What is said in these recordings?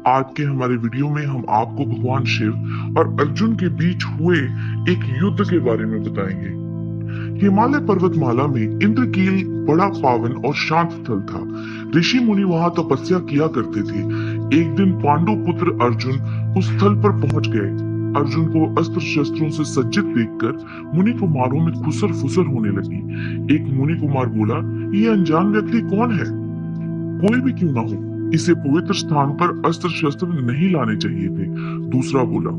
आज के हमारे वीडियो में हम आपको भगवान शिव और अर्जुन के बीच हुए एक युद्ध के बारे में बताएंगे। हिमालय पर्वतमाला में इंद्रकील बड़ा पावन और शांत स्थल था। ऋषि मुनि वहां तपस्या किया करते थे। एक दिन पांडु पुत्र अर्जुन उस स्थल पर पहुंच गए। अर्जुन को अस्त्र शस्त्रों से सज्जित देखकर मुनि कुमारों में खुसर फुसर होने लगी। एक मुनि कुमार बोला, ये अनजान व्यक्ति कौन है? कोई भी क्यों ना हो, इसे पवित्र स्थान पर अस्त्र शस्त्र नहीं लाने चाहिए थे। दूसरा बोला।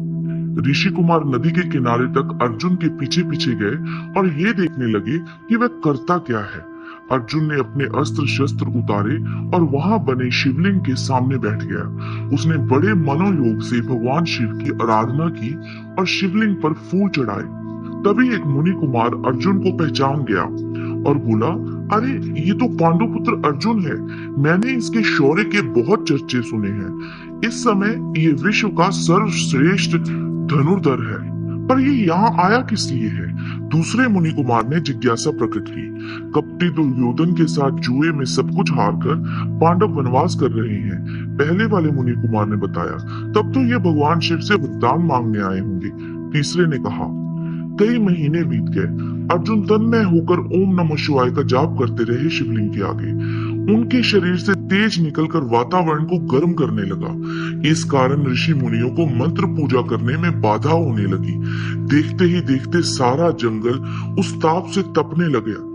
ऋषि कुमार नदी के किनारे तक अर्जुन के पीछे पीछे गए और ये देखने लगे कि वह करता क्या है। अर्जुन ने अपने अस्त्र शस्त्र उतारे और वहां बने शिवलिंग के सामने बैठ गया। उसने बड़े मनोयोग से भगवान शिव की आराधना की और शिवलिंग पर फूल चढ़ाए। तभी एक मुनि कुमार अर्जुन को पहचान गया और बोला, अरे ये तो पांडुपुत्र अर्जुन है। मैंने इसके शौर्य के बहुत चर्चे सुने हैं। इस समय ये विश्व का सर्वश्रेष्ठ धनुर्धर है, पर ये यहाँ आया किस लिए है? दूसरे मुनि कुमार ने जिज्ञासा प्रकट की। कपटी दुर्योधन के साथ जुए में सब कुछ हारकर पांडव वनवास कर रहे हैं, पहले वाले मुनि कुमार ने बताया। तब तो ये भगवान शिव से वरदान मांगने आए होंगे। तीसरे ने कहा। कई महीने बीत गए। अर्जुन तन्मय होकर ओम नमः शिवाय का जाप करते रहे शिवलिंग के आगे। उनके शरीर से तेज निकलकर वातावरण को गर्म करने लगा। इस कारण ऋषि मुनियों को मंत्र पूजा करने में बाधा होने लगी। देखते ही देखते सारा जंगल उस ताप से तपने लगा।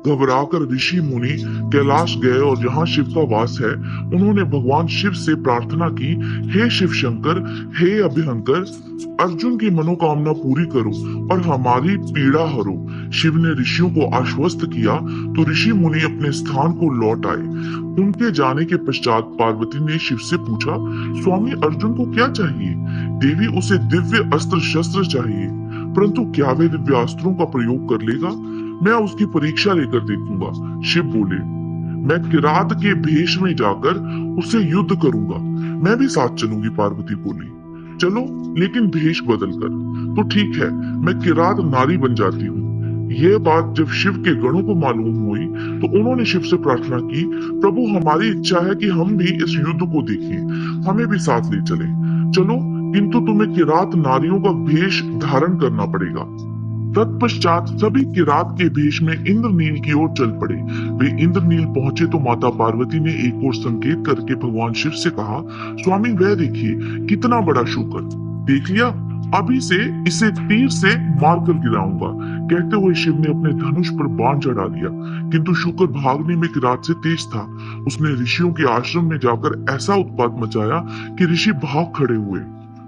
घबराकर ऋषि मुनि कैलाश गए और जहाँ शिव का वास है, उन्होंने भगवान शिव से प्रार्थना की, हे शिव शंकर, हे अभयंकर, अर्जुन की मनोकामना पूरी करो और हमारी पीड़ा हरो। शिव ने ऋषियों को आश्वस्त किया तो ऋषि मुनि अपने स्थान को लौट आए। उनके जाने के पश्चात पार्वती ने शिव से पूछा, स्वामी अर्जुन को क्या चाहिए? देवी, उसे दिव्य अस्त्र शस्त्र चाहिए, परंतु क्या वे दिव्य अस्त्रों का प्रयोग कर लेगा? मैं उसकी परीक्षा लेकर देखूंगा। शिव बोले, मैं किरात के भेष में जाकर उससे युद्ध करूंगा। मैं भी साथ चलूंगी, पार्वती बोली। चलो, लेकिन भेष बदलकर। तो ठीक है, मैं किरात नारी बन जाती हूँ। यह बात जब शिव के गणों को मालूम हुई तो उन्होंने शिव से प्रार्थना की, प्रभु हमारी इच्छा है कि हम भी इस युद्ध को देखें, हमें भी साथ ले चले। चलो, किंतु तुम्हें किरात नारियों का भेष धारण करना पड़ेगा। तत्पश्चात सभी किरात के भेष में इंद्रनील की ओर चल पड़े। वे इंद्रनील पहुंचे तो माता पार्वती ने एक और संकेत करके भगवान शिव से कहा, स्वामी वह देखिए, कितना बड़ा शूकर। देख लिया? अभी से इसे तीर से मारकर गिराऊंगा। कहते हुए शिव ने अपने धनुष पर बाण चढ़ा दिया, किंतु शूकर भागने में किरात से तेज था। उसने ऋषियों के आश्रम में जाकर ऐसा उत्पात मचाया कि ऋषि भाग खड़े हुए।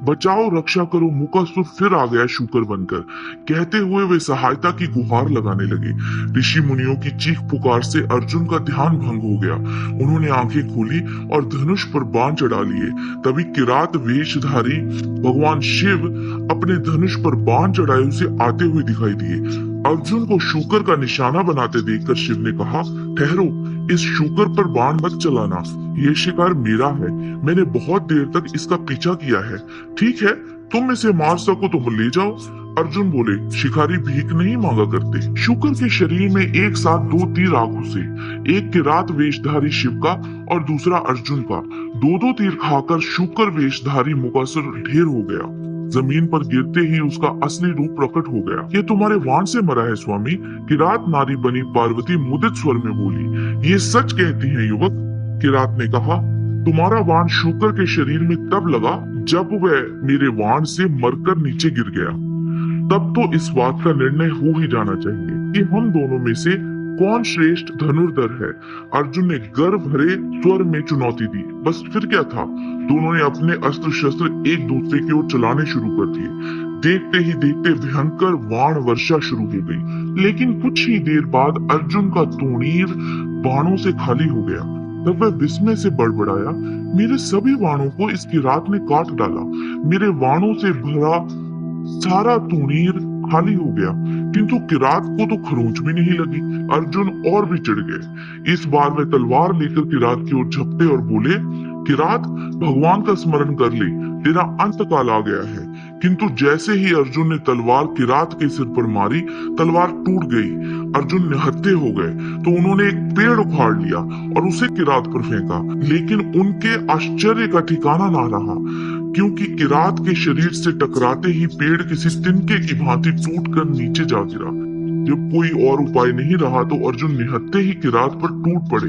बचाओ, रक्षा करो, मुकासुर फिर आ गया शूकर बनकर। कहते हुए वे सहायता की गुहार लगाने लगे। ऋषि मुनियों की चीख पुकार से अर्जुन का ध्यान भंग हो गया। उन्होंने आंखें खोली और धनुष पर बाण चढ़ा लिए। तभी किरात वेशधारी भगवान शिव अपने धनुष पर बाण चढ़ाए उसे आते हुए दिखाई दिए। अर्जुन को शूकर का निशाना बनाते देखकर शिव ने कहा, ठहरो, इस शूकर पर बाण मत चलाना। ये शिकार मेरा है, मैंने बहुत देर तक इसका पीछा किया है। ठीक है, तुम इसे मार सको तो ले जाओ। अर्जुन बोले, शिकारी भीख नहीं मांगा करते। शूकर के शरीर में एक साथ दो तीर आ घुसे, एक किरात वेशधारी शिव का और दूसरा अर्जुन का। दो तीर खाकर शूकर वेशधारी मुकासुर ढेर हो गया। जमीन पर गिरते ही उसका असली रूप प्रकट हो गया। ये तुम्हारे वाण से मरा है स्वामी, किरात नारी बनी पार्वती मुदित स्वर में बोली। ये सच कहती है युवक। किरात ने कहा, तुम्हारा वाण शूकर के शरीर में तब लगा जब वह मेरे वाण से मरकर नीचे गिर गया। तब तो इस बात का निर्णय हो ही जाना चाहिए कि हम दोनों में से कौन श्रेष्ठ धनुर्धर है। अर्जुन ने गर्व भरे स्वर में चुनौती दी। बस फिर क्या था, दोनों ने अपने अस्त्र शस्त्र एक दूसरे की ओर चलाने शुरू कर दिए। देखते ही देखते भयंकर वाण वर्षा शुरू हो गई। लेकिन कुछ ही देर बाद अर्जुन का तूणीर बाणों से खाली हो गया। तब वह विस्मय से बड़बड़ाया, मेरे सभी वाणों को इस किरात ने काट डाला। मेरे वाणों से भरा सारा तूणीर खाली हो गया, किंतु किरात को तो खरोंच भी नहीं लगी। अर्जुन और भी चिढ़ गए। इस बार वे तलवार लेकर किरात की ओर झपटे और बोले, किरात, भगवान का स्मरण कर ले, तेरा अंत काल आ गया है। किंतु जैसे ही अर्जुन ने तलवार किरात के सिर पर मारी, तलवार टूट गई। अर्जुन निहत्थे हो गए तो उन्होंने एक पेड़ उखाड़ लिया और उसे किरात पर फेंका। लेकिन उनके आश्चर्य का ठिकाना ना रहा, क्योंकि किरात के शरीर से टकराते ही पेड़ किसी तिनके की भांति टूटकर नीचे जा गिरा। जब कोई और उपाय नहीं रहा तो अर्जुन निहत्थे ही किरात पर टूट पड़े,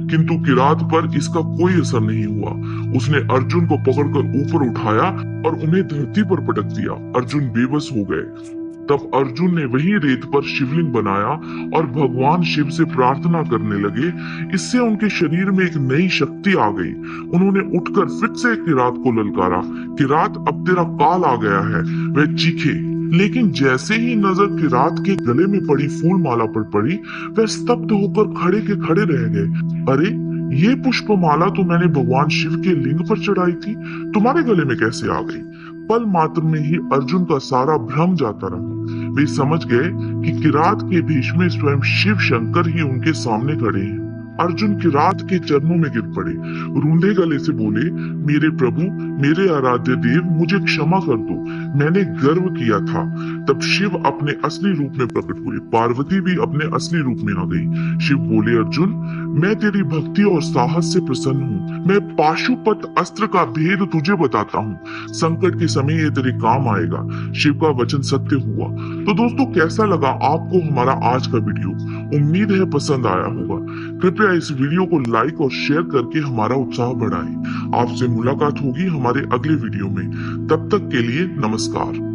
किंतु किरात पर इसका कोई असर नहीं हुआ। उसने अर्जुन को पकड़कर ऊपर उठाया और उन्हें धरती पर पटक दिया। अर्जुन बेबस हो गए। तब अर्जुन ने वही रेत पर शिवलिंग बनाया और भगवान शिव से प्रार्थना करने लगे। इससे उनके शरीर में एक नई शक्ति आ गई। उन्होंने उठकर फिर से किरात को ललकारा, किरात अब तेरा काल आ गया है। वह चीखे, लेकिन जैसे ही नजर किरात के गले में पड़ी फूल माला पर पड़ी, वह स्तब्ध होकर खड़े के खड़े रह गए। अरे, ये पुष्पमाला तो मैंने भगवान शिव के लिंग पर चढ़ाई थी, तुम्हारे गले में कैसे आ गई? पल मात्र में ही अर्जुन का सारा भ्रम जाता रहा। वे समझ गए कि किरात के भेष में स्वयं शिव शंकर ही उनके सामने खड़े हैं। अर्जुन किरात के चरणों में गिर पड़े, रूंधे गले से बोले, मेरे प्रभु, मेरे आराध्य देव, मुझे क्षमा कर दो, मैंने गर्व किया था। तब शिव अपने असली रूप में प्रकट हुए। पार्वती भी अपने असली रूप में आ गई। शिव बोले, अर्जुन, मैं तेरी भक्ति और साहस से प्रसन्न हूँ। मैं पाशुपत अस्त्र का भेद तुझे बताता हूँ। संकट के समय ये तेरे काम आएगा। शिव का वचन सत्य हुआ। तो दोस्तों, कैसा लगा आपको हमारा आज का वीडियो? उम्मीद है पसंद आया होगा। कृपया इस वीडियो को लाइक और शेयर करके हमारा उत्साह बढ़ाएं। आपसे मुलाकात होगी हमारे अगले वीडियो में। तब तक के लिए नमस्कार।